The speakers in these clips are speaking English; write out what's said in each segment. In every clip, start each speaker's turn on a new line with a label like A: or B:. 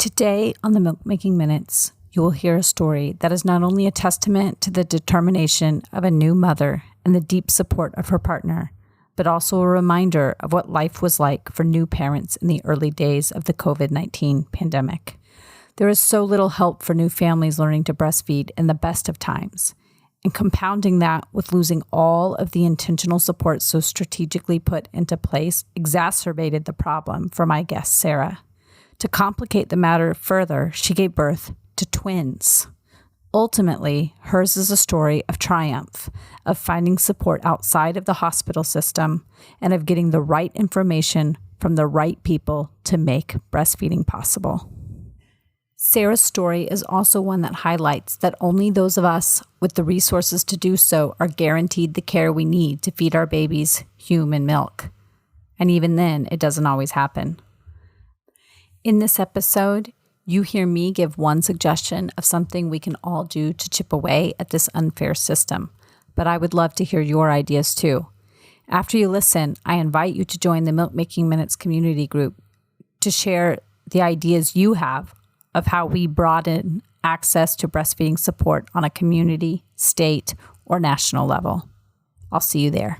A: Today on the Milk Making Minutes, you will hear a story that is not only a testament to the determination of a new mother and the deep support of her partner, but also a reminder of what life was like for new parents in the early days of the COVID-19 pandemic. There is so little help for new families learning to breastfeed in the best of times, and compounding that with losing all of the intentional support so strategically put into place exacerbated the problem for my guest, Sarah. To complicate the matter further, she gave birth to twins. Ultimately, hers is a story of triumph, of finding support outside of the hospital system, and of getting the right information from the right people to make breastfeeding possible. Sarah's story is also one that highlights that only those of us with the resources to do so are guaranteed the care we need to feed our babies human milk. And even then, it doesn't always happen. In this episode, you hear me give one suggestion of something we can all do to chip away at this unfair system, but I would love to hear your ideas too. After you listen, I invite you to join the Milk Making Minutes community group to share the ideas you have of how we broaden access to breastfeeding support on a community, state, or national level. I'll see you there.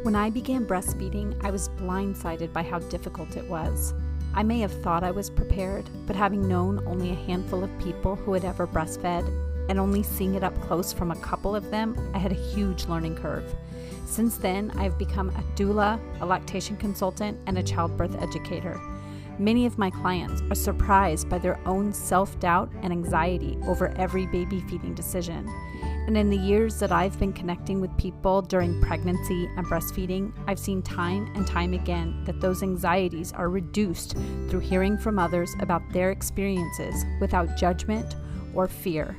A: When I began breastfeeding, I was blindsided by how difficult it was. I may have thought I was prepared, but having known only a handful of people who had ever breastfed and only seeing it up close from a couple of them, I had a huge learning curve. Since then, I've become a doula, a lactation consultant, and a childbirth educator. Many of my clients are surprised by their own self-doubt and anxiety over every baby feeding decision. And in the years that I've been connecting with people during pregnancy and breastfeeding, I've seen time and time again that those anxieties are reduced through hearing from others about their experiences without judgment or fear.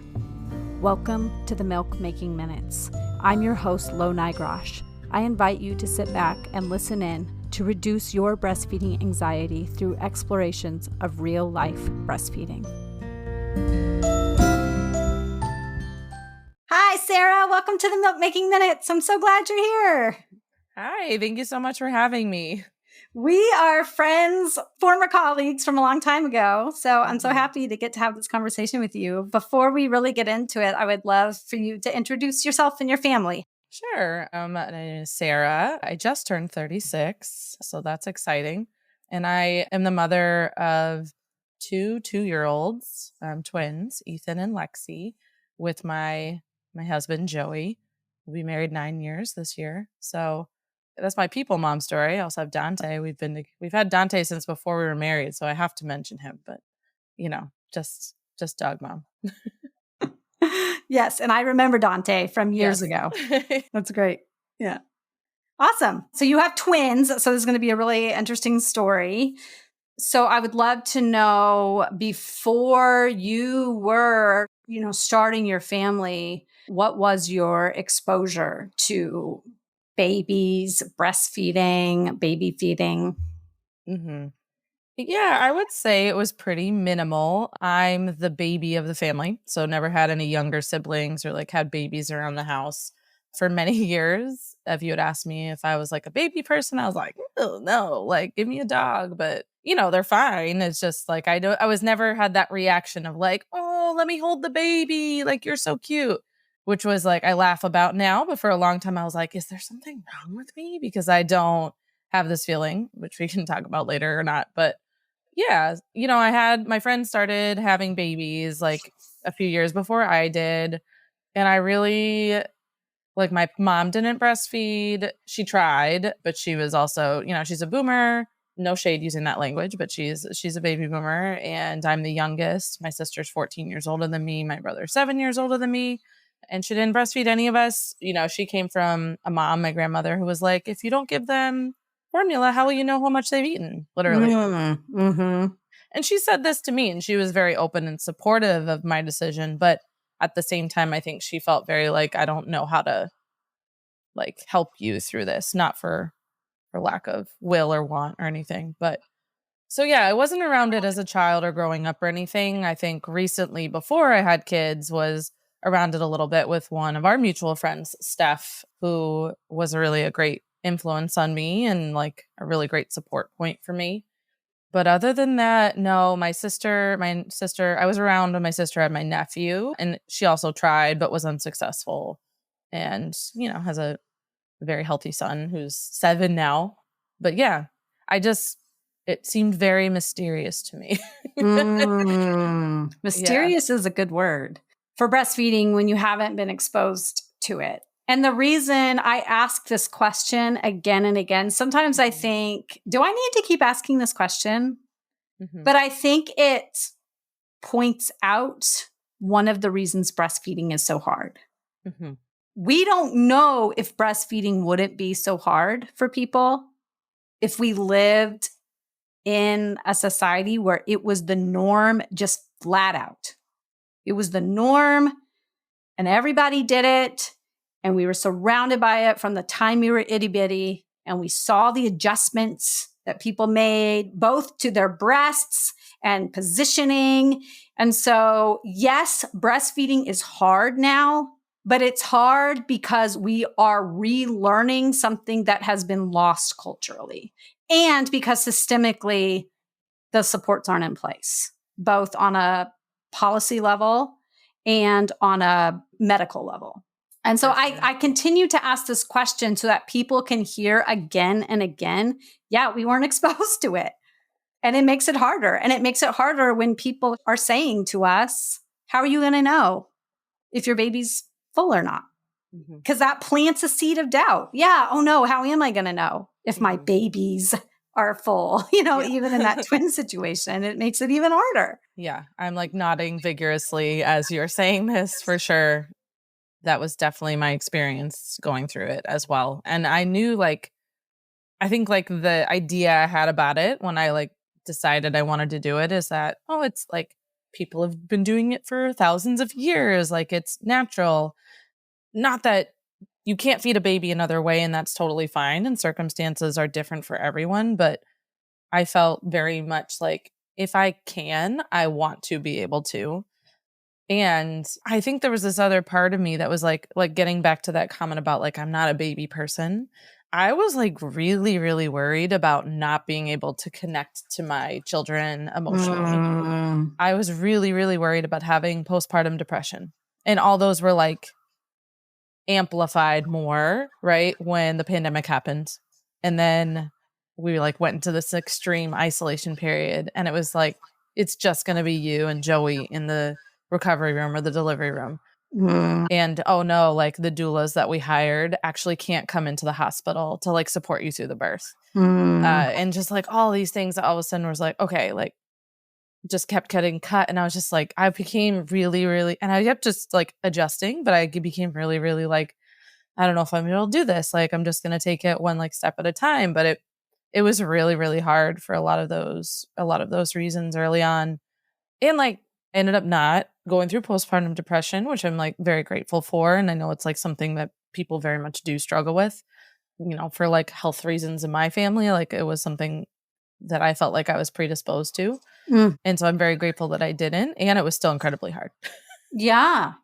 A: Welcome to the Milk Making Minutes. I'm your host, Lo Nigrosh. I invite you to sit back and listen in to reduce your breastfeeding anxiety through explorations of real-life breastfeeding. Hi, Sarah. Welcome to the Milk Making Minutes. I'm so glad you're here.
B: Hi, thank you so much for having me.
A: We are friends, former colleagues from a long time ago. So I'm so happy to get to have this conversation with you. Before we really get into it, I would love for you to introduce yourself and your family.
B: Sure. My name is Sarah. I just turned 36, so that's exciting. And I am the mother of two 2-year-olds, twins, Ethan and Lexi, with my husband, Joey. We'll be married 9 years this year. So that's my people mom story. I also have Dante. We've had Dante since before we were married, so I have to mention him, but just dog mom.
A: Yes, and I remember Dante from years ago. That's great. Yeah. Awesome. So you have twins, so this is going to be a really interesting story. So I would love to know, before you were, starting your family, what was your exposure to babies, breastfeeding, baby feeding?
B: Mm-hmm. Yeah, I would say it was pretty minimal. I'm the baby of the family, so never had any younger siblings or had babies around the house for many years. If you had asked me if I was a baby person, I was like, oh, no, give me a dog. But, they're fine. It's just I was never had that reaction of oh, let me hold the baby. You're so cute, which was I laugh about now. But for a long time, I was like, is there something wrong with me? Because I don't have this feeling, which we can talk about later or not. But yeah, I had my friends started having babies a few years before I did. And I really, my mom didn't breastfeed. She tried, but she was also, she's a boomer. No shade using that language, but she's a baby boomer. And I'm the youngest. My sister's 14 years older than me. My brother's 7 years older than me. And she didn't breastfeed any of us. She came from a mom, my grandmother, who was like, if you don't give them formula, how will you know how much they've eaten? Literally.
A: Mm-hmm.
B: And she said this to me, and she was very open and supportive of my decision. But at the same time, I think she felt very I don't know how to help you through this, not for lack of will or want or anything. But so, yeah, I wasn't around it as a child or growing up or anything. I think recently, before I had kids, was around it a little bit with one of our mutual friends, Steph, who was really a great influence on me and like a really great support point for me. But other than that, no, my sister, I was around when my sister had my nephew, and she also tried but was unsuccessful. And, has a very healthy son who's 7 now. But yeah, it seemed very mysterious to me.
A: Mysterious is a good word for breastfeeding when you haven't been exposed to it. And the reason I ask this question again and again, sometimes I think, do I need to keep asking this question? But I think it points out one of the reasons breastfeeding is so hard. We don't know if breastfeeding wouldn't be so hard for people if we lived in a society where it was the norm, just flat out. It was the norm and everybody did it. And we were surrounded by it from the time we were itty bitty. And we saw the adjustments that people made both to their breasts and positioning. And so, yes, breastfeeding is hard now, but it's hard because we are relearning something that has been lost culturally. And because systemically, the supports aren't in place, both on a policy level and on a medical level. And so I continue to ask this question so that people can hear again and again, yeah, we weren't exposed to it. And it makes it harder. And it makes it harder when people are saying to us, how are you going to know if your baby's full or not? Because that plants a seed of doubt. Yeah. Oh no, how am I going to know if my babies are full? Even in that twin situation, it makes it even harder.
B: Yeah. I'm like nodding vigorously as you're saying this for sure. That was definitely my experience going through it as well. And I knew I think the idea I had about it when I decided I wanted to do it is that, it's people have been doing it for thousands of years. It's natural. Not that you can't feed a baby another way, and that's totally fine. And circumstances are different for everyone. But I felt very much like if I can, I want to be able to. And I think there was this other part of me that was like getting back to that comment about I'm not a baby person. I was really, really worried about not being able to connect to my children emotionally. I was really, really worried about having postpartum depression. And all those were amplified more, right, when the pandemic happened. And then we went into this extreme isolation period. And it was it's just going to be you and Joey in the recovery room or the delivery room. And oh no, the doulas that we hired actually can't come into the hospital to support you through the birth. And just all these things that all of a sudden was okay, just kept getting cut. And I was just I became really, really, and I kept just adjusting, but I became really, really I don't know if I'm able to do this. I'm just going to take it one step at a time. But it was really, really hard for a lot of those reasons early on. And ended up not going through postpartum depression, which I'm very grateful for. And I know it's something that people very much do struggle with, for health reasons in my family. It was something that I felt I was predisposed to. And so I'm very grateful that I didn't. And it was still incredibly hard.
A: Yeah.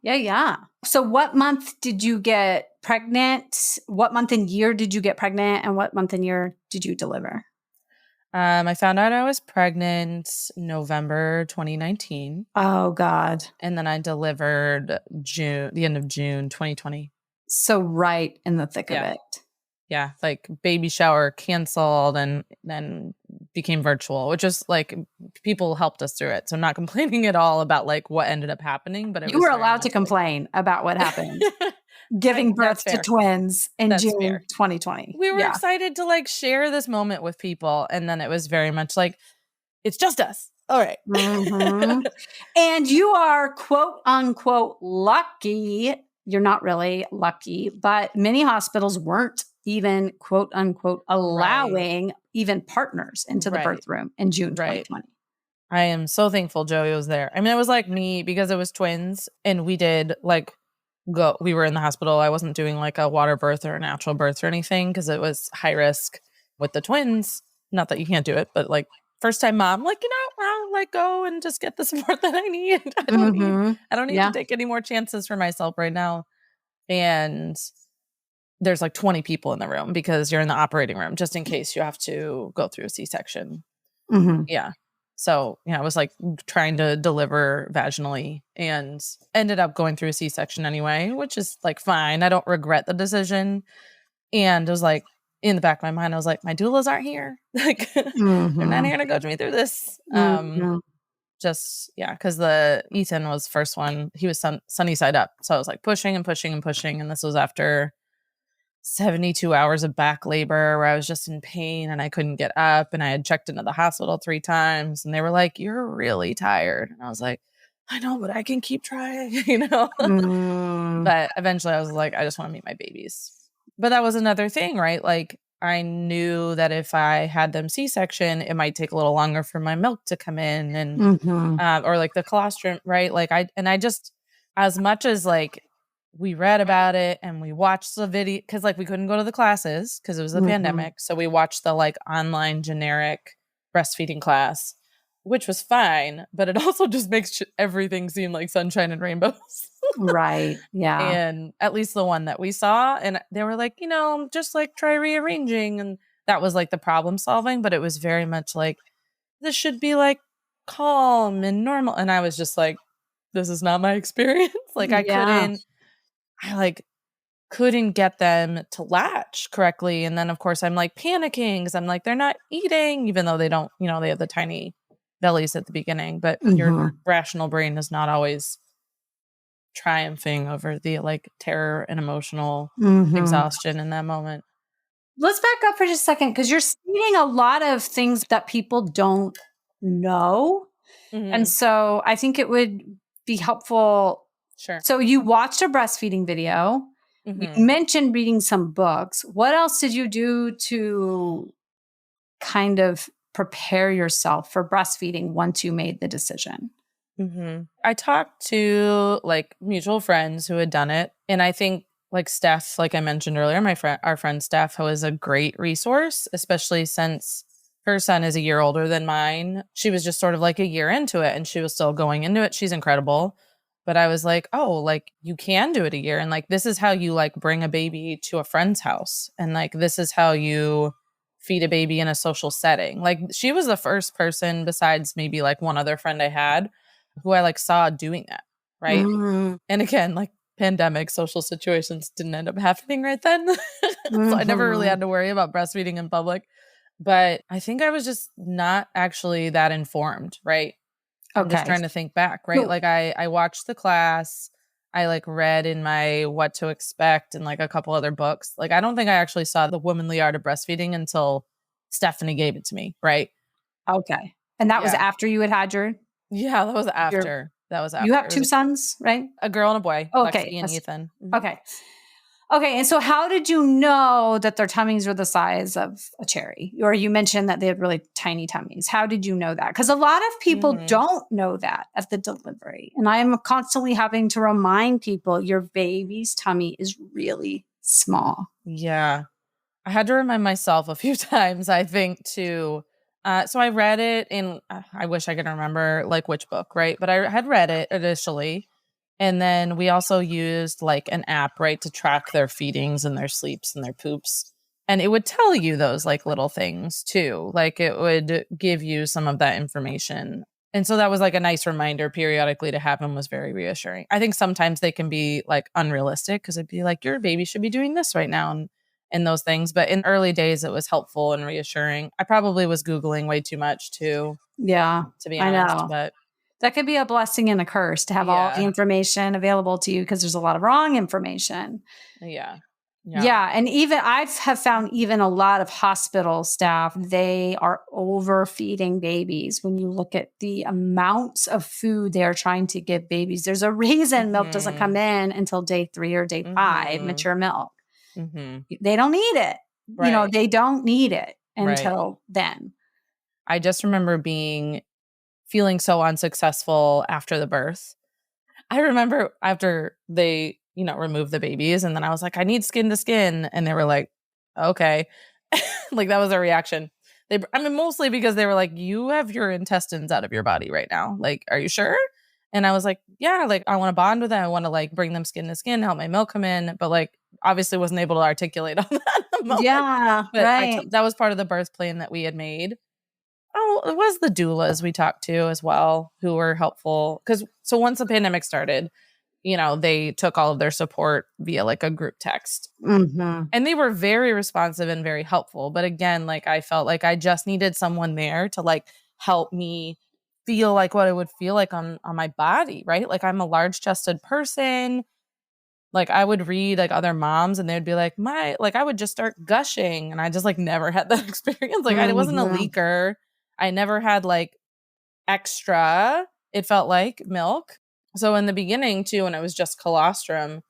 A: So what month did you get pregnant? What month and year did you get pregnant? And what month and year did you deliver?
B: I found out I was pregnant November 2019.
A: Oh, God.
B: And then I delivered the end of June 2020.
A: So right in the thick of it.
B: Yeah, baby shower canceled and then became virtual, which is people helped us through it. So I'm not complaining at all about what ended up happening. But
A: you were allowed to complain about what happened. Giving birth to twins in June 2020.
B: We were excited to share this moment with people. And then it was very much it's just us. All right.
A: And you are quote unquote lucky. You're not really lucky, but many hospitals weren't even quote unquote allowing even partners into the birth room in June 2020.
B: I am so thankful Joey was there. I mean, it was me because it was twins and we did we were in the hospital. I wasn't doing a water birth or a natural birth or anything because it was high risk with the twins. Not that you can't do it, but first time mom, I'll go and just get the support that I need. I don't need to take any more chances for myself right now. And there's like 20 people in the room because you're in the operating room just in case you have to go through a C-section.
A: Mm-hmm.
B: Yeah. So, I was like trying to deliver vaginally and ended up going through a C-section anyway, which is like fine. I don't regret the decision. And it was like in the back of my mind, I was like, my doulas aren't here. Like they're not here to coach me through this. Just, because the Ethan was first one. He was sunny side up. So I was like pushing and pushing and pushing. And this was after 72 hours of back labor where I was just in pain and I couldn't get up. And I had checked into the hospital 3 times and they were like, you're really tired. And I was like, I know, but I can keep trying, But eventually I was like, I just want to meet my babies. But that was another thing, right? Like I knew that if I had them C-section, it might take a little longer for my milk to come in and, or like the colostrum, right? Like I just, as much as like we read about it and we watched the video, because like we couldn't go to the classes because it was a pandemic. So we watched the like online generic breastfeeding class, which was fine, but it also just makes everything seem like sunshine and rainbows.
A: Right. Yeah.
B: And at least the one that we saw, and they were like, just like try rearranging. And that was like the problem solving, but it was very much like, this should be like calm and normal. And I was just like, this is not my experience. Like I couldn't get them to latch correctly. And then of course I'm like panicking because I'm like, they're not eating, even though they don't, they have the tiny bellies at the beginning, but your rational brain is not always triumphing over the like terror and emotional exhaustion in that moment.
A: Let's back up for just a second because you're stating a lot of things that people don't know. And so I think it would be helpful.
B: Sure.
A: So you watched a breastfeeding video. You mentioned reading some books. What else did you do to kind of prepare yourself for breastfeeding once you made the decision?
B: I talked to like mutual friends who had done it. And I think like Steph, like I mentioned earlier, our friend Steph, who is a great resource, especially since her son is a year older than mine. She was just sort of like a year into it and she was still going into it. She's incredible. But I was like, oh, like you can do it a year. And like, this is how you like bring a baby to a friend's house. And like, this is how you feed a baby in a social setting. Like she was the first person besides maybe like one other friend I had who I like saw doing that. Right. And again, like pandemic social situations didn't end up happening right then. So I never really had to worry about breastfeeding in public. But I think I was just not actually that informed. Right. I'm just trying to think back, right? Cool. Like I watched the class, I like read in my What to Expect and like a couple other books. Like I don't think I actually saw The Womanly Art of Breastfeeding until Stephanie gave it to me, right?
A: Okay. And that was after you had your...
B: Yeah, that was after.
A: You have 2 sons, right?
B: A girl and a boy.
A: Okay.
B: Lexi and Ethan.
A: Okay. Okay. And so how did you know that their tummies were the size of a cherry? Or you mentioned that they had really tiny tummies. How did you know that? Because a lot of people don't know that at the delivery. And I am constantly having to remind people your baby's tummy is really small.
B: Yeah. I had to remind myself a few times, I think, too. So I read it in, I wish I could remember like which book, right? But I had read it initially. And then we also used like an app, right, to track their feedings and their sleeps and their poops. And it would tell you those like little things too. Like it would give you some of that information. And so that was like a nice reminder periodically to have them, was very reassuring. I think sometimes they can be like unrealistic because it'd be like, your baby should be doing this right now. And those things. But in early days, it was helpful and reassuring. I probably was Googling way too much too.
A: Yeah.
B: To be honest.
A: I know.
B: But
A: that could be a blessing and a curse to have all the information available to you because there's a lot of wrong information.
B: Yeah.
A: And even have found even a lot of hospital staff, they are overfeeding babies. When you look at the amounts of food they are trying to give babies, there's a reason milk doesn't come in until day 3 or day 5, mature milk. They don't need it.
B: Right.
A: They don't need it until then.
B: I just remember feeling so unsuccessful after the birth. I remember after they, removed the babies and then I was like, I need skin to skin. And they were like, okay. Like that was their reaction. Mostly because they were like, you have your intestines out of your body right now. Like, are you sure? And I was like, yeah, like I want to bond with them. I want to like bring them skin to skin, help my milk come in. But like, obviously wasn't able to articulate all that in the moment.
A: Yeah,
B: But
A: right.
B: that was part of the birth plan that we had made. Oh, it was the doulas we talked to as well, who were helpful. So once the pandemic started, they took all of their support via like a group text.
A: Mm-hmm.
B: And they were very responsive and very helpful. But again, like I felt like I just needed someone there to like help me feel like what it would feel like on my body, right? Like I'm a large chested person. Like I would read like other moms and they'd be like, I would just start gushing. And I just like never had that experience. Like I wasn't a leaker. I never had like extra, it felt like milk. So in the beginning too, when it was just colostrum,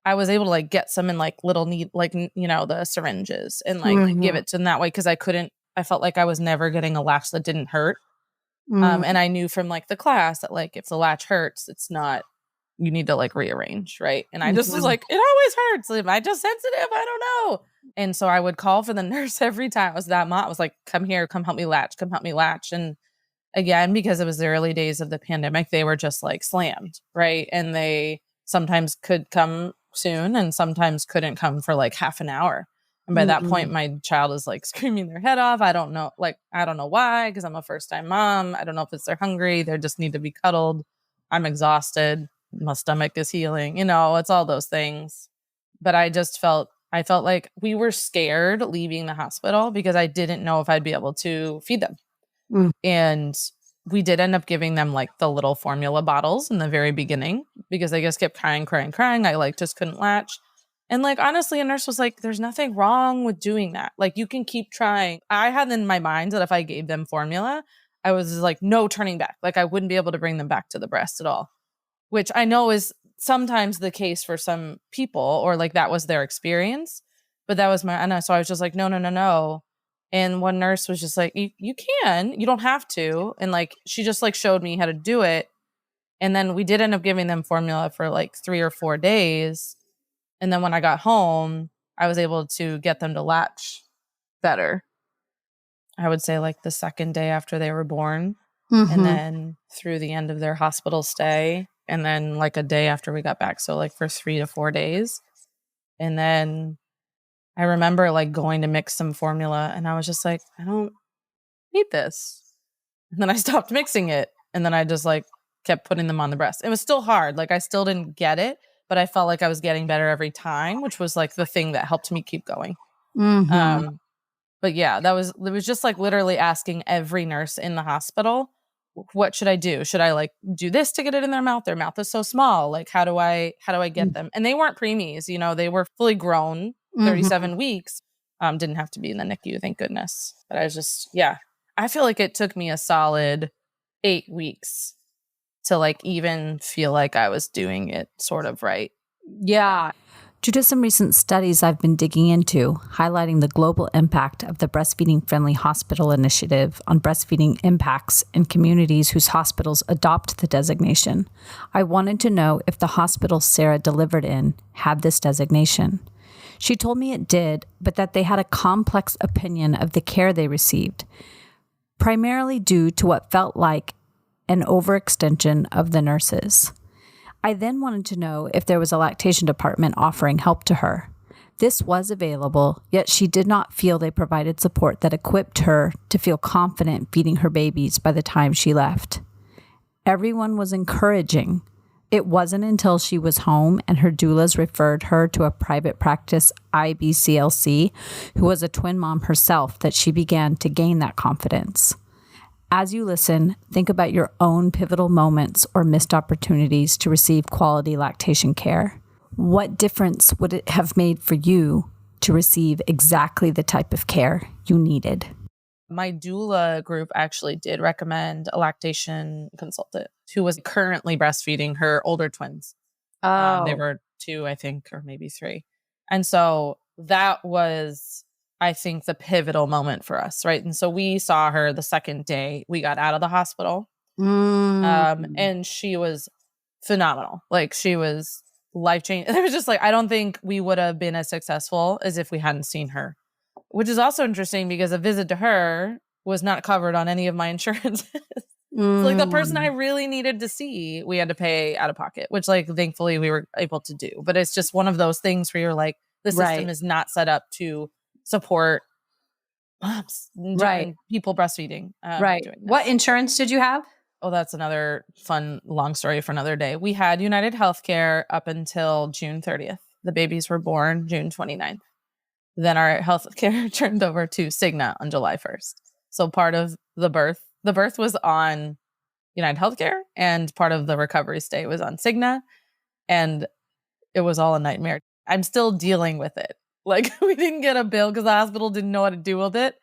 B: I was able to like get some in like little the syringes and like give it to them that way. Cause I felt like I was never getting a latch that didn't hurt. And I knew from like the class that like, if the latch hurts, it's not, you need to like rearrange. Right. And I just was like, it always hurts. Am I just sensitive? I don't know. And so I would call for the nurse every time. It was that mom was like, come here, come help me latch, come help me latch. And again, because it was the early days of the pandemic, they were just like slammed. Right. And they sometimes could come soon and sometimes couldn't come for like half an hour. And by that point, my child is like screaming their head off. I don't know why, because I'm a first time mom. I don't know if it's they're hungry. They just need to be cuddled. I'm exhausted. My stomach is healing. It's all those things. But I felt like we were scared leaving the hospital because I didn't know if I'd be able to feed them. And we did end up giving them like the little formula bottles in the very beginning because they just kept crying. I like just couldn't latch. And like, honestly, a nurse was like, there's nothing wrong with doing that. Like you can keep trying. I had in my mind that if I gave them formula, I was like, no turning back. Like I wouldn't be able to bring them back to the breast at all, which I know is sometimes the case for some people or like that was their experience. But that was so I was just like, no. And one nurse was just like, you can, you don't have to. And like, she just like showed me how to do it. And then we did end up giving them formula for like 3 or 4 days. And then when I got home, I was able to get them to latch better. I would say like the second day after they were born. And then through the end of their hospital stay. And then like a day after we got back. So like for 3 to 4 days. And then I remember like going to mix some formula and I was just like, I don't need this. And then I stopped mixing it. And then I just like kept putting them on the breast. It was still hard. Like I still didn't get it, but I felt like I was getting better every time, which was like the thing that helped me keep going. But yeah, it was just like literally asking every nurse in the hospital, what should I do? Should I like do this to get it in their mouth? Their mouth is so small. Like, how do I get them? And they weren't preemies, they were fully grown, 37 weeks. Didn't have to be in the NICU, thank goodness. But I was just, I feel like it took me a solid 8 weeks to like even feel like I was doing it sort of right.
A: Yeah. Due to some recent studies I've been digging into, highlighting the global impact of the Breastfeeding Friendly Hospital Initiative on breastfeeding impacts in communities whose hospitals adopt the designation, I wanted to know if the hospital Sarah delivered in had this designation. She told me it did, but that they had a complex opinion of the care they received, primarily due to what felt like an overextension of the nurses. I then wanted to know if there was a lactation department offering help to her. This was available, yet she did not feel they provided support that equipped her to feel confident feeding her babies by the time she left. Everyone was encouraging. It wasn't until she was home and her doulas referred her to a private practice IBCLC, who was a twin mom herself, that she began to gain that confidence. As you listen, think about your own pivotal moments or missed opportunities to receive quality lactation care. What difference would it have made for you to receive exactly the type of care you needed?
B: My doula group actually did recommend a lactation consultant who was currently breastfeeding her older twins. They were 2, I think, or maybe 3. And so that was, I think, the pivotal moment for us, right? And so we saw her the second day we got out of the hospital. And she was phenomenal. Like she was life-changing. It was just like, I don't think we would have been as successful as if we hadn't seen her, which is also interesting because a visit to her was not covered on any of my insurance. So like the person I really needed to see, we had to pay out of pocket, which like thankfully we were able to do. But it's just one of those things where you're like, the system is not set up to support moms and people breastfeeding.
A: Right. What insurance did you have?
B: Oh, that's another fun, long story for another day. We had United Healthcare up until June 30th. The babies were born June 29th. Then our healthcare turned over to Cigna on July 1st. So part of the birth was on United Healthcare, and part of the recovery stay was on Cigna. And it was all a nightmare. I'm still dealing with it. Like, we didn't get a bill because the hospital didn't know what to do with it.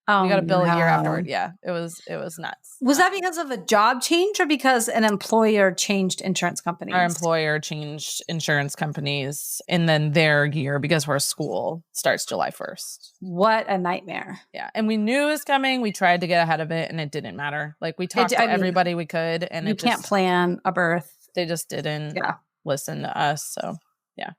B: We got a bill a year afterward. Yeah, it was nuts.
A: Was that because of a job change or because an employer changed insurance companies?
B: Our employer changed insurance companies, and then their year, because our school starts July 1st.
A: What a nightmare.
B: Yeah, and we knew it was coming. We tried to get ahead of it, and it didn't matter. Like, we talked to everybody we could, and
A: you can't plan a birth.
B: They just didn't listen to us, so yeah.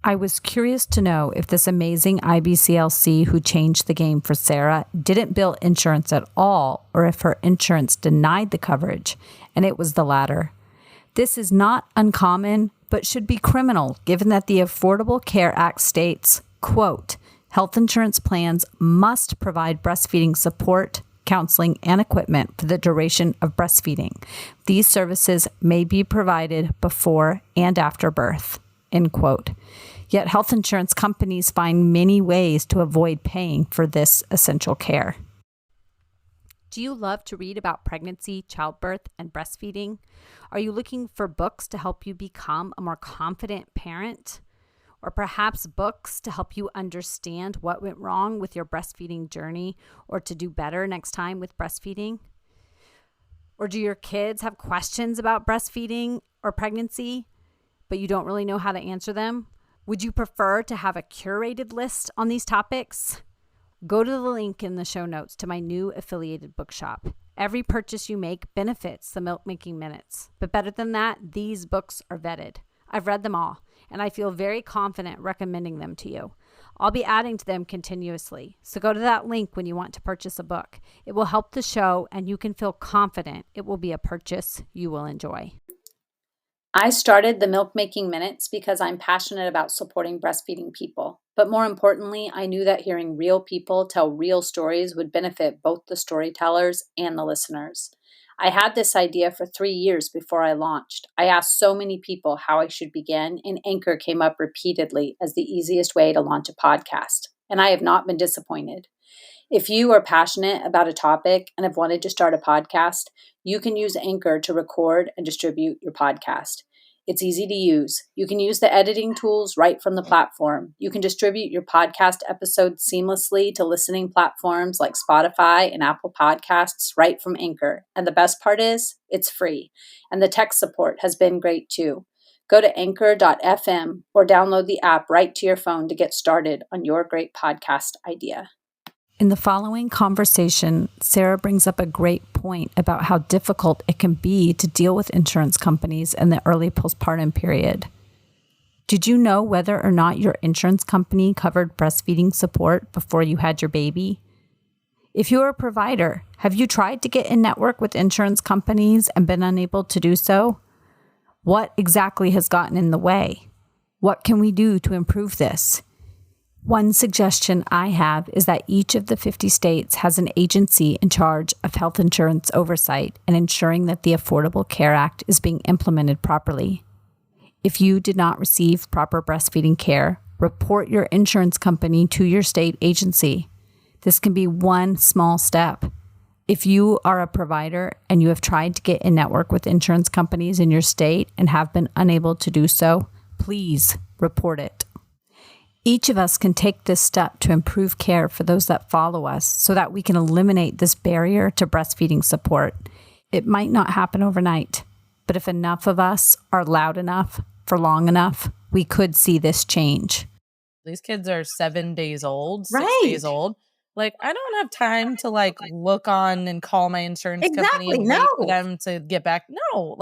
A: I was curious to know if this amazing IBCLC who changed the game for Sarah didn't bill insurance at all, or if her insurance denied the coverage, and it was the latter. This is not uncommon, but should be criminal, given that the Affordable Care Act states, quote, health insurance plans must provide breastfeeding support, counseling, and equipment for the duration of breastfeeding. These services may be provided before and after birth, end quote. Yet health insurance companies find many ways to avoid paying for this essential care. Do you love to read about pregnancy, childbirth, and breastfeeding? Are you looking for books to help you become a more confident parent? Or perhaps books to help you understand what went wrong with your breastfeeding journey or to do better next time with breastfeeding? Or do your kids have questions about breastfeeding or pregnancy, but you don't really know how to answer them? Would you prefer to have a curated list on these topics? Go to the link in the show notes to my new affiliated bookshop. Every purchase you make benefits the Milk Making Minutes. But better than that, these books are vetted. I've read them all, and I feel very confident recommending them to you. I'll be adding to them continuously, so go to that link when you want to purchase a book. It will help the show, and you can feel confident it will be a purchase you will enjoy. I started the Milk Making Minutes because I'm passionate about supporting breastfeeding people. But more importantly, I knew that hearing real people tell real stories would benefit both the storytellers and the listeners. I had this idea for 3 years before I launched. I asked so many people how I should begin, and Anchor came up repeatedly as the easiest way to launch a podcast. And I have not been disappointed. If you are passionate about a topic and have wanted to start a podcast, you can use Anchor to record and distribute your podcast. It's easy to use. You can use the editing tools right from the platform. You can distribute your podcast episodes seamlessly to listening platforms like Spotify and Apple Podcasts right from Anchor. And the best part is, it's free. And the tech support has been great too. Go to anchor.fm or download the app right to your phone to get started on your great podcast idea. In the following conversation, Sarah brings up a great point about how difficult it can be to deal with insurance companies in the early postpartum period. Did you know whether or not your insurance company covered breastfeeding support before you had your baby? If you're a provider, have you tried to get in network with insurance companies and been unable to do so? What exactly has gotten in the way? What can we do to improve this? One suggestion I have is that each of the 50 states has an agency in charge of health insurance oversight and ensuring that the Affordable Care Act is being implemented properly. If you did not receive proper breastfeeding care, report your insurance company to your state agency. This can be one small step. If you are a provider and you have tried to get in network with insurance companies in your state and have been unable to do so, please report it. Each of us can take this step to improve care for those that follow us so that we can eliminate this barrier to breastfeeding support. It might not happen overnight, but if enough of us are loud enough for long enough, we could see this change.
B: These kids are 7 days old, 6 days old. Like, I don't have time to look on and call my insurance company and wait for them to get back. No,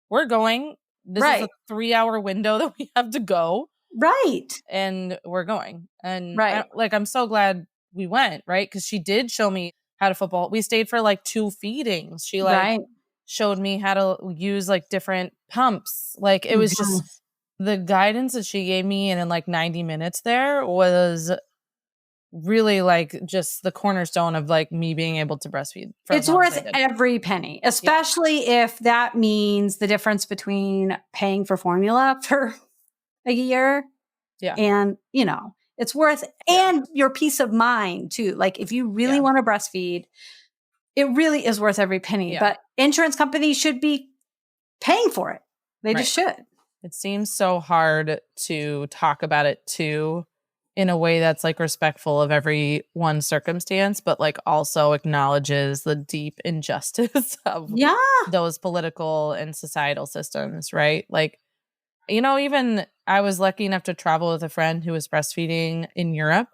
B: we're going. This is a 3-hour window that we have to go.
A: Right.
B: And we're going. And I'm so glad we went, right? Because she did show me how to football. We stayed for 2 feedings. She showed me how to use different pumps. It was just the guidance that she gave me in like 90 minutes there was really like just the cornerstone of like me being able to breastfeed for as
A: It's
B: long as I
A: worth
B: did.
A: every penny, especially if that means the difference between paying for formula for a year and, it's worth, and your peace of mind too. Like if you really want to breastfeed, it really is worth every penny, but insurance companies should be paying for it. They just should.
B: It seems so hard to talk about it too in a way that's like respectful of everyone's circumstance, but like also acknowledges the deep injustice of those political and societal systems, right? Like, even I was lucky enough to travel with a friend who was breastfeeding in Europe,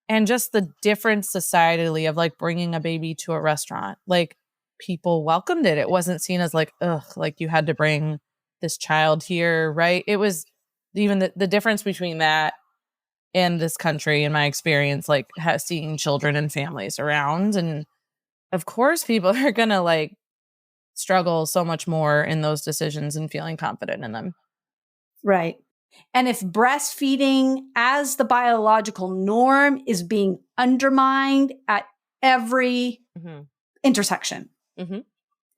B: and just the difference societally of like bringing a baby to a restaurant, like people welcomed it. It wasn't seen as like, ugh, like you had to bring this child here, right? It was even the difference between that and this country, in my experience, like seeing children and families around. And of course, people are going to like struggle so much more in those decisions and feeling confident in them.
A: Right. And if breastfeeding as the biological norm is being undermined at every intersection,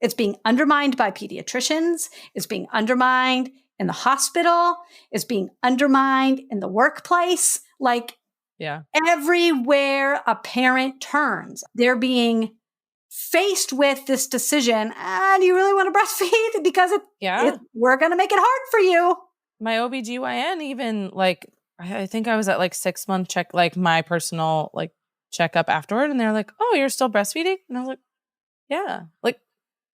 A: it's being undermined by pediatricians, it's being undermined in the hospital, it's being undermined in the workplace. Like everywhere a parent turns, they're being faced with this decision. Do you really want to breastfeed? Because we're going to make it hard for you.
B: My OBGYN even like, I think I was at like 6-month check, like my personal like checkup afterward. And they're like, oh, you're still breastfeeding? And I was like, yeah. Like,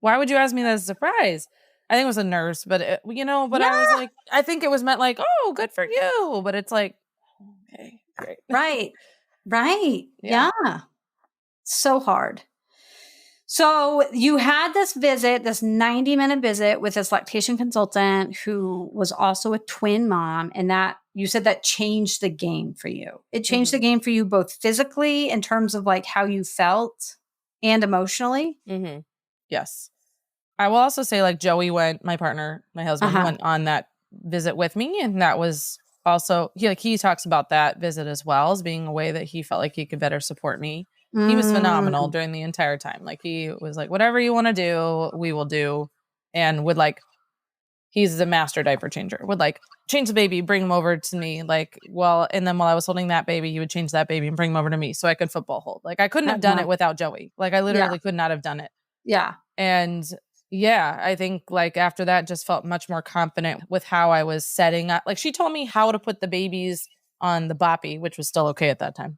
B: why would you ask me that as a surprise? I think it was a nurse, but I was like, I think it was meant like, oh, good for you. But it's like, okay, great.
A: Right. Yeah. So hard. So you had this 90-minute visit with this lactation consultant who was also a twin mom. And that you said that changed the game for you. It changed the game for you both physically in terms of like how you felt and emotionally.
B: Yes. I will also say like Joey my partner, my husband went on that visit with me. And that was also, he talks about that visit as well as being a way that he felt like he could better support me. He was phenomenal during the entire time. Like he was like, whatever you want to do, we will do. And would like, he's the master diaper changer, would like change the baby, bring him over to me. Like, and then while I was holding that baby, he would change that baby and bring him over to me so I could football hold. Like I couldn't have done it without Joey. Like I literally could not have done it.
A: Yeah.
B: And I think like after that just felt much more confident with how I was setting up. Like she told me how to put the babies on the boppy, which was still okay at that time.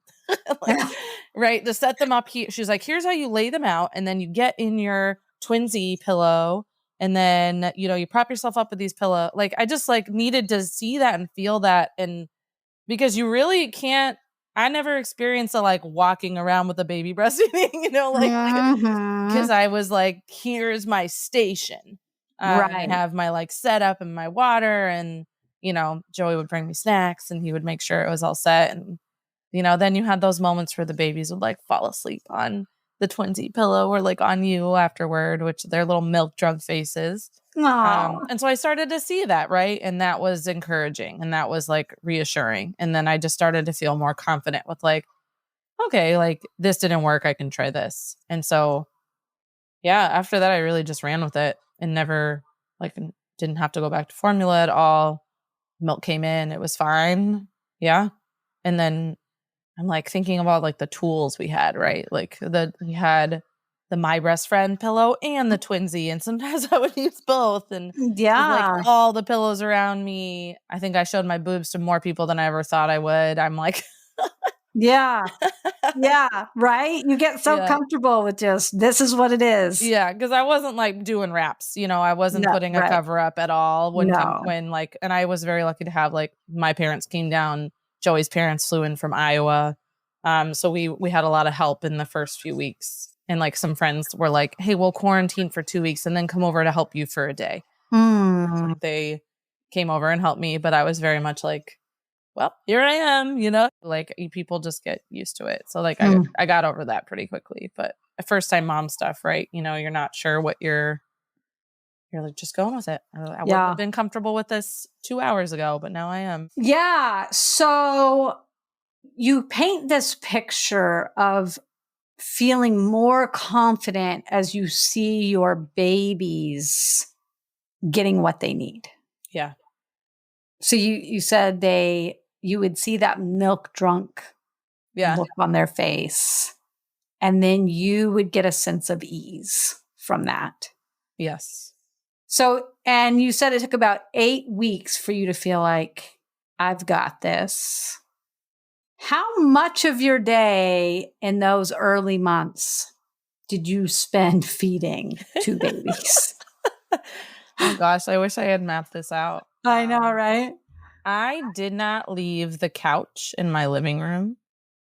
B: Right. To set them up here. She's like, here's how you lay them out. And then you get in your twinsy pillow. And then, you prop yourself up with these pillow. Like I just like needed to see that and feel that. And because you really can't, I never experienced like walking around with a baby breastfeeding, because I was like, here's my station. I have my like setup and my water, and Joey would bring me snacks and he would make sure it was all set. And then you had those moments where the babies would like fall asleep on the twinsy pillow or like on you afterward, which they're little milk drug faces. And so I started to see that, right? And that was encouraging and that was like reassuring. And then I just started to feel more confident with like, okay, like this didn't work, I can try this. And so, after that, I really just ran with it and never like didn't have to go back to formula at all. Milk came in, it was fine. Yeah. And then I'm like thinking about like the tools we had, right? Like we had the My Breast Friend pillow and the twinsy. And sometimes I would use both. And like all the pillows around me. I think I showed my boobs to more people than I ever thought I would. I'm like,
A: yeah, right. You get so comfortable with just, this is what it is.
B: Yeah. Cause I wasn't like doing wraps, I wasn't putting a cover up at all when and I was very lucky to have like my parents came down. Joey's parents flew in from Iowa. So we had a lot of help in the first few weeks. And like some friends were like, hey, we'll quarantine for 2 weeks and then come over to help you for a day. So they came over and helped me, but I was very much like, well, here I am, like people just get used to it. So like I got over that pretty quickly, but first time mom stuff, right? You're not sure what you're you're like, just going with it. I wouldn't
A: Yeah.
B: have been comfortable with this 2 hours ago, but now I am.
A: Yeah. So you paint this picture of feeling more confident as you see your babies getting what they need.
B: Yeah.
A: So you said you would see that milk drunk
B: Yeah.
A: look on their face, and then you would get a sense of ease from that.
B: Yes.
A: So, and you said it took about 8 weeks for you to feel like, I've got this. How much of your day in those early months did you spend feeding 2 babies?
B: Oh gosh, I wish I had mapped this out.
A: I know, right?
B: I did not leave the couch in my living room,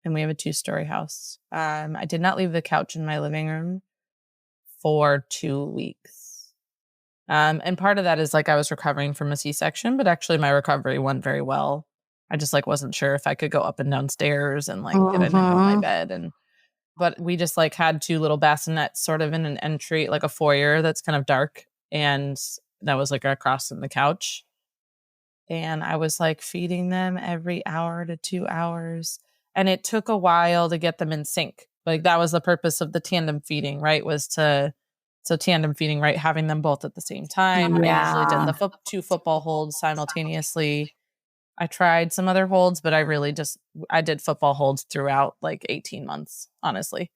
B: and we have a 2-story house. I did not leave the couch in my living room for 2 weeks. And part of that is like I was recovering from a C-section, but actually my recovery went very well. I just like wasn't sure if I could go up and down stairs and like get in and out of my bed. But we just like had 2 little bassinets sort of in an entry, like a foyer that's kind of dark. And that was like across from the couch. And I was like feeding them every hour to 2 hours. And it took a while to get them in sync. Like that was the purpose of the tandem feeding, right? So tandem feeding, right? Having them both at the same time. I usually did
A: Yeah.
B: the 2 football holds simultaneously. I tried some other holds, but I did football holds throughout like 18 months, honestly.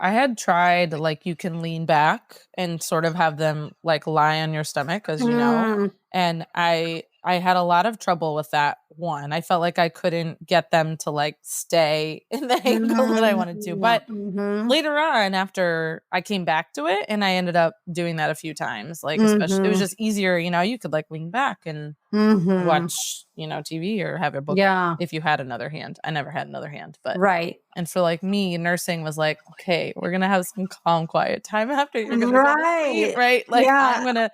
B: I had tried like you can lean back and sort of have them like lie on your stomach, as you know.
A: Mm.
B: And I had a lot of trouble with that one. I felt like I couldn't get them to like stay in the angle that I wanted to. But later on, after I came back to it, and I ended up doing that a few times, like especially it was just easier, you could like lean back and watch, TV or have your book
A: Yeah.
B: if you had another hand. I never had another hand, but
A: Right.
B: and for like me, nursing was like, okay, we're gonna have some calm, quiet time after you're gonna go to sleep, right? Like
A: Yeah.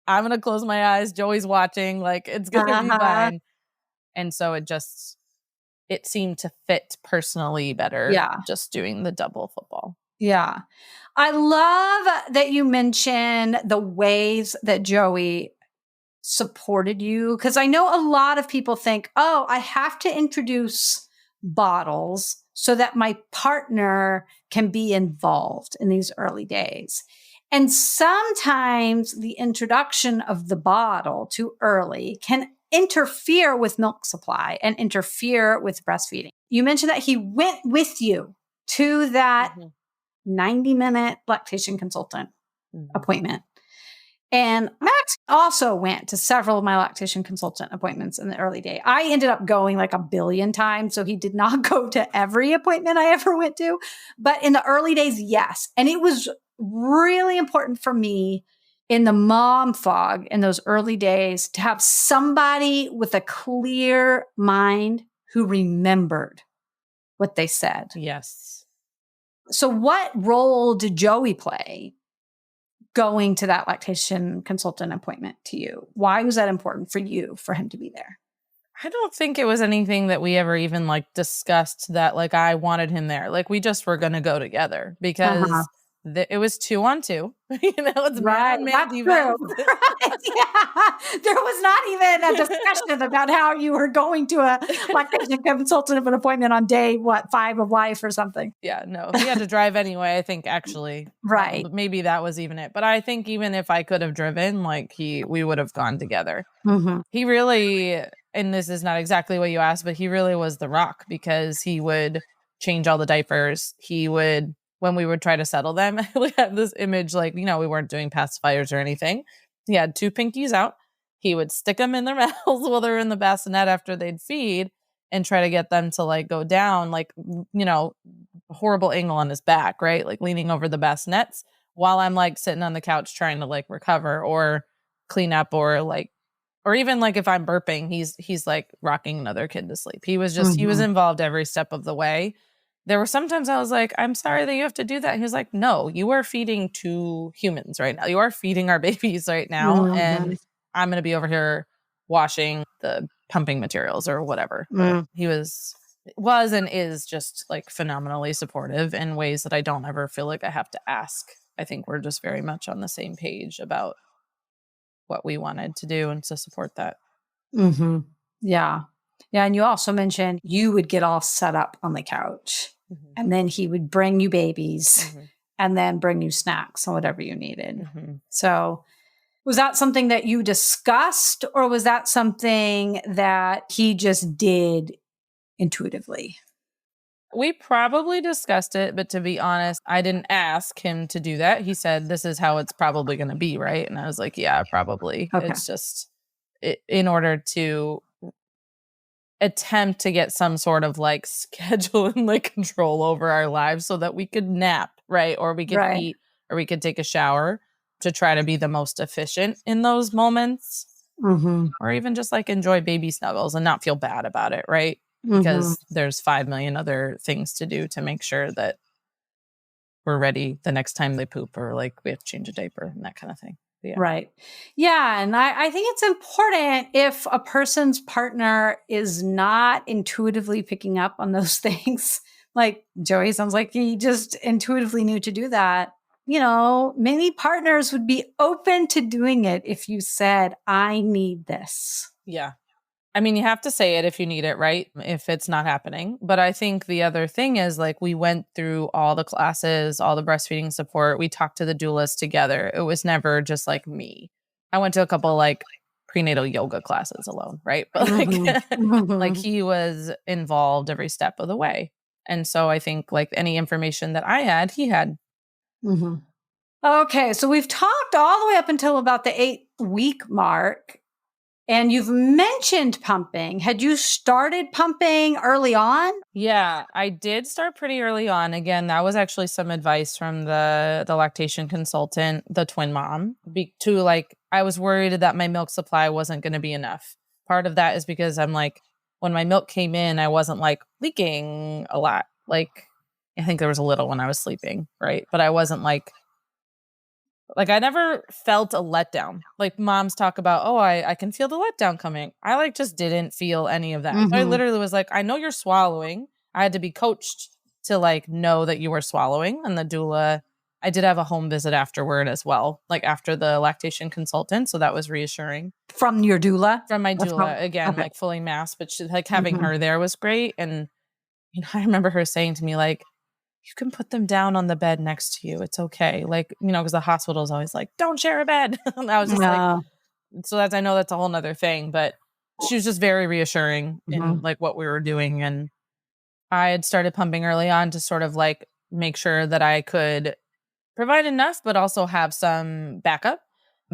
B: I'm gonna close my eyes. Joey's watching, like it's gonna be fine. And so it seemed to fit personally better.
A: Yeah.
B: Just doing the double football.
A: Yeah. I love that you mentioned the ways that Joey supported you, because I know a lot of people think, oh, I have to introduce bottles so that my partner can be involved in these early days. And sometimes the introduction of the bottle too early can interfere with milk supply and interfere with breastfeeding. You mentioned that he went with you to that 90-minute lactation consultant appointment. And Max also went to several of my lactation consultant appointments in the early day. I ended up going like 1 billion times. So he did not go to every appointment I ever went to. But in the early days, yes. And it was really important for me in the mom fog in those early days to have somebody with a clear mind who remembered what they said.
B: Yes.
A: So what role did Joey play going to that lactation consultant appointment to you? Why was that important for you, for him to be there?
B: I don't think it was anything that we ever even like discussed that like I wanted him there. Like we just were going to go together because it was 2 on 2. It's man on man defense.
A: Right. Yeah. There was not even a discussion about how you were going to a lactation consultant of an appointment on day 5 of life or something.
B: Yeah, no, he had to drive anyway. I think actually,
A: right.
B: Maybe that was even it. But I think even if I could have driven, like we would have gone together. He really, and this is not exactly what you asked, but he really was the rock because he would change all the diapers. He would, when we would try to settle them, we had this image like, we weren't doing pacifiers or anything. He had 2 pinkies out. He would stick them in their mouths while they're in the bassinet after they'd feed and try to get them to like go down, like, horrible angle on his back, right? Like leaning over the bassinets while I'm like sitting on the couch trying to like recover or clean up or even like if I'm burping, he's like rocking another kid to sleep. He was involved every step of the way. There were sometimes I was like, I'm sorry that you have to do that. And he was like, no, you are feeding 2 humans right now. You are feeding our babies right now. And I'm going to be over here washing the pumping materials or whatever. He was and is just like phenomenally supportive in ways that I don't ever feel like I have to ask. I think we're just very much on the same page about what we wanted to do and to support that.
A: Mm-hmm. Yeah. Yeah. And you also mentioned you would get all set up on the couch
B: Mm-hmm.
A: and then he would bring you babies
B: Mm-hmm.
A: and then bring you snacks and whatever you needed.
B: Mm-hmm.
A: So was that something that you discussed or was that something that he just did intuitively?
B: We probably discussed it, but to be honest, I didn't ask him to do that. He said, this is how it's probably going to be, right? And I was like, yeah, probably.
A: Okay.
B: It's just in order to attempt to get some sort of like schedule and like control over our lives so that we could nap, right? Or we could eat or we could take a shower to try to be the most efficient in those moments.
A: Mm-hmm.
B: Or even just like enjoy baby snuggles and not feel bad about it, right? Because there's 5 million other things to do to make sure that we're ready the next time they poop or like we have to change a diaper and that kind of thing. Yeah.
A: Right. Yeah. And I think it's important if a person's partner is not intuitively picking up on those things. Like Joey sounds like he just intuitively knew to do that. You know, many partners would be open to doing it if you said, I need this.
B: Yeah. I mean, you have to say it if you need it, right? If it's not happening. But I think the other thing is like we went through all the classes, all the breastfeeding support. We talked to the doulas together. It was never just like me. I went to a couple like prenatal yoga classes alone, right? But like, like he was involved every step of the way. And so I think like any information that I had, he had.
A: Mm-hmm. Okay. So we've talked all the way up until about the 8-week mark. And you've mentioned pumping. Had you started pumping early on?
B: Yeah, I did start pretty early on. Again, that was actually some advice from the lactation consultant, the twin mom, to like, I was worried that my milk supply wasn't going to be enough. Part of that is because I'm like, when my milk came in, I wasn't like leaking a lot. Like, I think there was a little when I was sleeping, right? But I wasn't like I never felt a letdown. Like moms talk about, oh, I can feel the letdown coming. I like just didn't feel any of that. So I literally was like, I know you're swallowing. I had to be coached to like know that you were swallowing. And the doula, I did have a home visit afterward as well, like after the lactation consultant. So that was reassuring.
A: From your doula?
B: From my doula, again, like fully masked, but she, like having her there was great. And you know, I remember her saying to me like, you can put them down on the bed next to you. It's okay. Like, you know, because the hospital is always like, don't share a bed. And I was just like, so that's, I know that's a whole nother thing, but she was just very reassuring in like what we were doing. And I had started pumping early on to sort of like make sure that I could provide enough, but also have some backup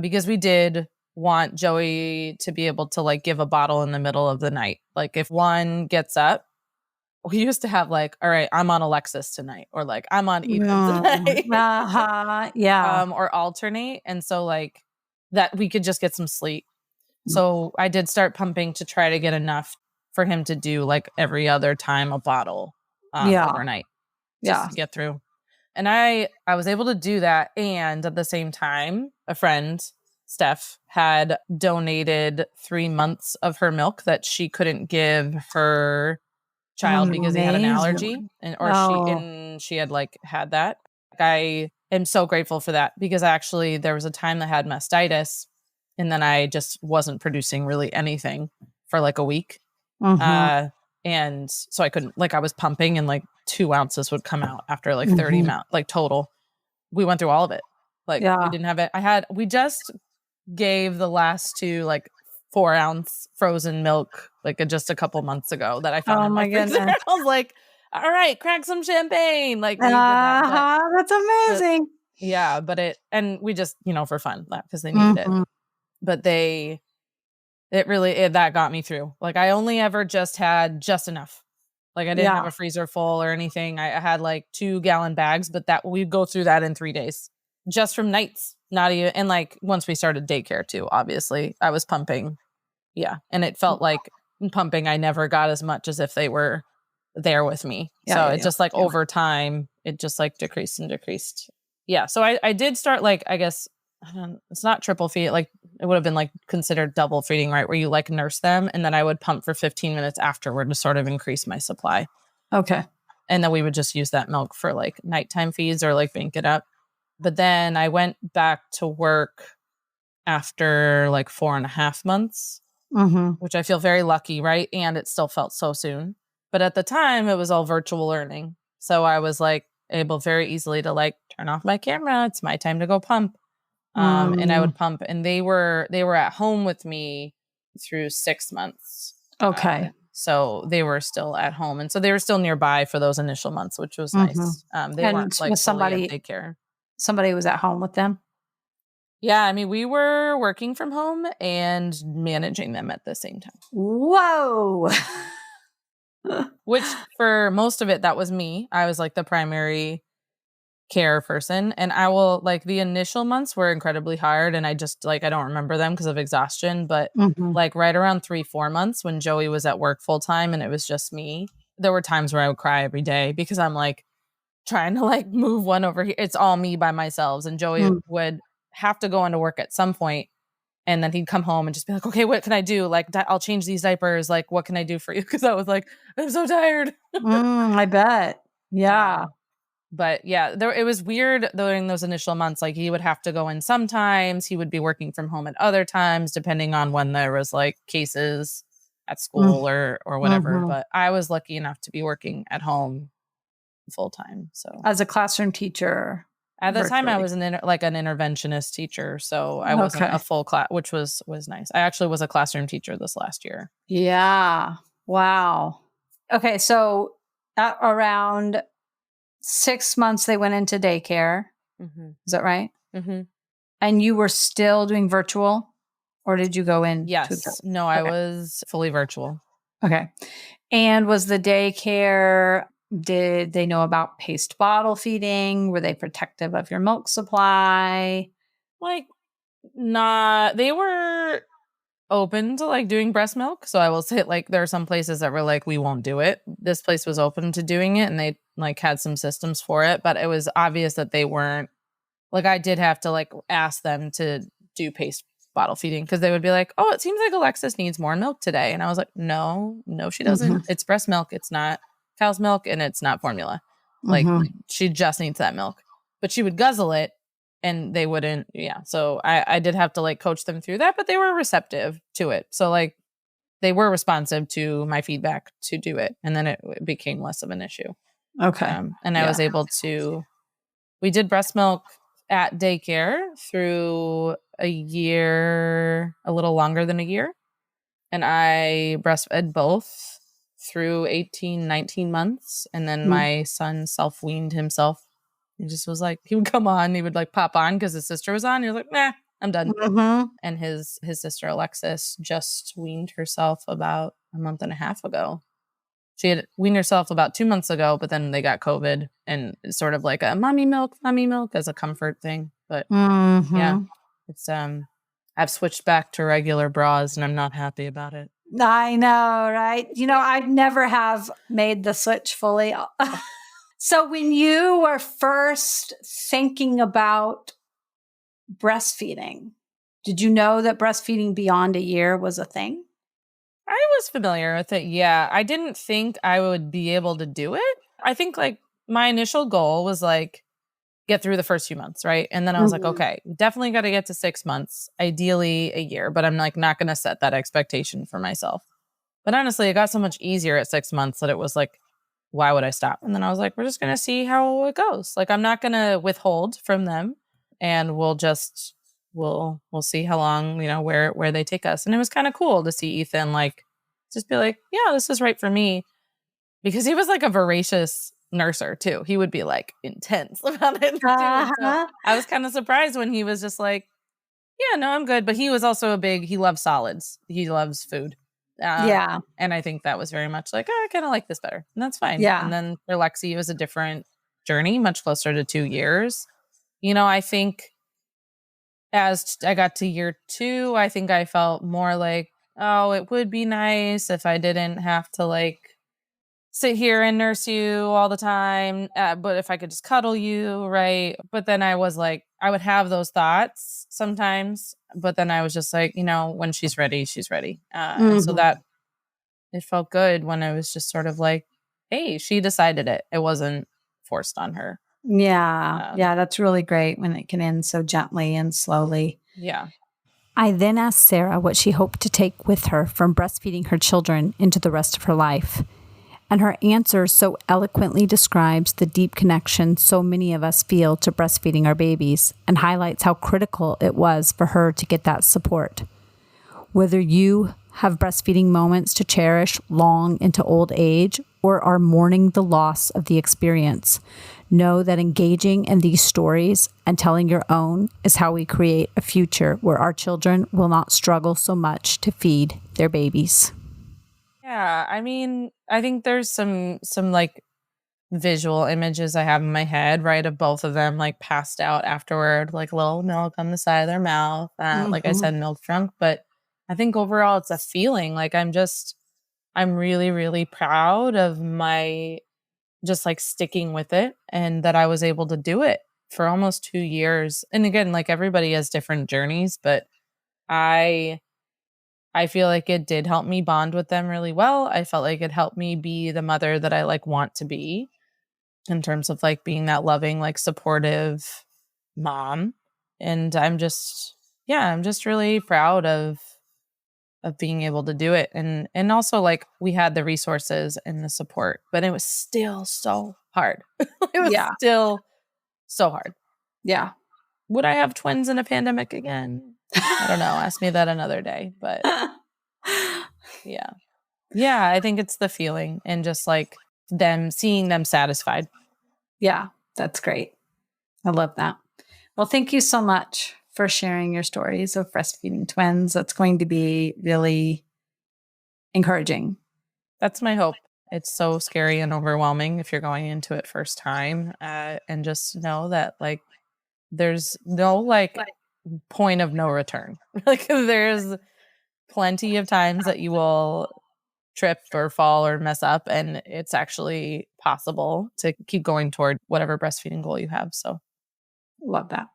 B: because we did want Joey to be able to like give a bottle in the middle of the night. Like if one gets up, we used to have like, all right, I'm on Alexis tonight, or like I'm on Ethan tonight.
A: Yeah.
B: Or alternate. And so like that we could just get some sleep. So I did start pumping to try to get enough for him to do like every other time a bottle overnight. Just to get through. And I was able to do that. And at the same time, a friend, Steph, had donated 3 months of her milk that she couldn't give her child because he had an allergy and she had like had that. I am so grateful for that because actually there was a time that I had mastitis and then I just wasn't producing really anything for like a week. And so I couldn't, like I was pumping and like 2 ounces would come out after like 30 like total. We went through all of it. Like we didn't have it. We just gave the last 2 like 4-ounce frozen milk like just a couple months ago that I found in my freezer. I was like, all right, crack some champagne. Like we did that.
A: That's amazing.
B: And we just, you know, for fun because they needed it. But that got me through. Like I only ever just had just enough. Like I didn't have a freezer full or anything. I had like 2-gallon bags, but that we'd go through that in 3 days just from nights. Not even, and like once we started daycare too, obviously I was pumping. Yeah. And it felt like pumping, I never got as much as if they were there with me. It's just like over time, it just like decreased and decreased. Yeah. So I did start like, I guess, it's not triple feed. Like it would have been like considered double feeding, right? Where you like nurse them. And then I would pump for 15 minutes afterward to sort of increase my supply.
A: Okay.
B: And then we would just use that milk for like nighttime feeds or like bank it up. But then I went back to work after like 4.5 months, which I feel very lucky, right? And it still felt so soon. But at the time, it was all virtual learning. So I was like able very easily to like turn off my camera. It's my time to go pump. And I would pump, and they were at home with me through 6 months.
A: Okay.
B: So they were still at home, and so they were still nearby for those initial months, which was nice. They
A: And
B: weren't like
A: was somebody
B: fully at daycare.
A: Somebody was at home with them?
B: Yeah, I mean, we were working from home and managing them at the same time.
A: Whoa.
B: Which for most of it, that was me. I was like the primary care person, and I will like the initial months were incredibly hard, and I just like I don't remember them because of exhaustion, but like right around 3-4 months when Joey was at work full time and it was just me, there were times where I would cry every day because I'm like trying to like move one over here. It's all me by myself, and Joey would have to go into work at some point, and then he'd come home and just be like, okay, what can I do? Like I'll change these diapers, like what can I do for you? Because I was like, I'm so tired.
A: I bet. Yeah.
B: But yeah, it was weird during those initial months. Like he would have to go in sometimes. He would be working from home at other times, depending on when there was like cases at school or whatever. But I was lucky enough to be working at home full time. So
A: as a classroom teacher,
B: at the time I was an interventionist teacher, so I wasn't a full class, which was nice. I actually was a classroom teacher this last year.
A: Yeah. Wow. Okay, so at around 6 months, they went into daycare. Is that right? And you were still doing virtual, or did you go in?
B: Yes. No, I was fully virtual.
A: Okay. And was the daycare, did they know about paced bottle feeding? Were they protective of your milk supply?
B: Like, nah, they were open to like doing breast milk. So I will say like there are some places that were like, we won't do it. This place was open to doing it, and they like had some systems for it, but it was obvious that they weren't. Like I did have to like ask them to do paced bottle feeding because they would be like, oh, it seems like Alexis needs more milk today. And I was like, no, she doesn't. It's breast milk. It's not cow's milk, and it's not formula. Like she just needs that milk, but she would guzzle it and they wouldn't. Yeah. So I did have to like coach them through that, but they were receptive to it. So like they were responsive to my feedback to do it. And then it became less of an issue.
A: Okay.
B: And I was able to, we did breast milk at daycare through a year, a little longer than a year. And I breastfed both through 18, 19 months. And then my son self-weaned himself. He just was like, he would come on, he would like pop on because his sister was on. He was like, nah, I'm done. And his sister Alexis just weaned herself about a month and a half ago. She had weaned herself about 2 months ago, but then they got COVID, and it's sort of like a mommy milk as a comfort thing. But yeah, it's I've switched back to regular bras, and I'm not happy about it.
A: I know, right? You know, I'd never have made the switch fully. So when you were first thinking about breastfeeding, did you know that breastfeeding beyond a year was a thing?
B: I was familiar with it. Yeah. I didn't think I would be able to do it. I think like my initial goal was like get through the first few months, right? And then I was like, okay, definitely got to get to 6 months, ideally a year, but I'm like not going to set that expectation for myself. But honestly, it got so much easier at 6 months that it was like, why would I stop? And then I was like, we're just going to see how it goes. Like, I'm not going to withhold from them, and we'll see how long, where they take us. And it was kind of cool to see Ethan like just be like, yeah, this is right for me, because he was like a voracious nurser too. He would be like intense about it too. So I was kind of surprised when he was just like, yeah, no, I'm good. But he was also he loves solids. He loves food.
A: Yeah.
B: And I think that was very much like, I kind of like this better. And that's fine.
A: Yeah.
B: And then for Lexi, it was a different journey, much closer to 2 years. I think as I got to year 2, I think I felt more like, oh, it would be nice if I didn't have to like sit here and nurse you all the time. But if I could just cuddle you, right? But then I was like, I would have those thoughts sometimes. But then I was just like, when she's ready, she's ready. And so that it felt good when I was just sort of like, hey, she decided it. It wasn't forced on her.
A: Yeah. Yeah. That's really great when it can end so gently and slowly.
B: Yeah.
A: I then asked Sarah what she hoped to take with her from breastfeeding her children into the rest of her life. And her answer so eloquently describes the deep connection so many of us feel to breastfeeding our babies and highlights how critical it was for her to get that support. Whether you have breastfeeding moments to cherish long into old age or are mourning the loss of the experience, know that engaging in these stories and telling your own is how we create a future where our children will not struggle so much to feed their babies.
B: Yeah, I mean, I think there's some like visual images I have in my head, right, of both of them like passed out afterward, like a little milk on the side of their mouth, like I said, milk drunk. But I think overall it's a feeling like I'm really, really proud of my just like sticking with it and that I was able to do it for almost 2 years. And again, like everybody has different journeys, but I I feel like it did help me bond with them really well. I felt like it helped me be the mother that I like want to be in terms of like being that loving, like supportive mom. And I'm just really proud of being able to do it. And also like we had the resources and the support, but it was still so hard. It was
A: Yeah.
B: still so hard.
A: Yeah.
B: Would I have twins in a pandemic again? I don't know. Ask me that another day. But yeah. Yeah, I think it's the feeling and just like seeing them satisfied.
A: Yeah, that's great. I love that. Well, thank you so much for sharing your stories of breastfeeding twins. That's going to be really encouraging.
B: That's my hope. It's so scary and overwhelming if you're going into it first time. And just know that like there's no like point of no return. Like there's plenty of times that you will trip or fall or mess up, and it's actually possible to keep going toward whatever breastfeeding goal you have. So
A: Love that.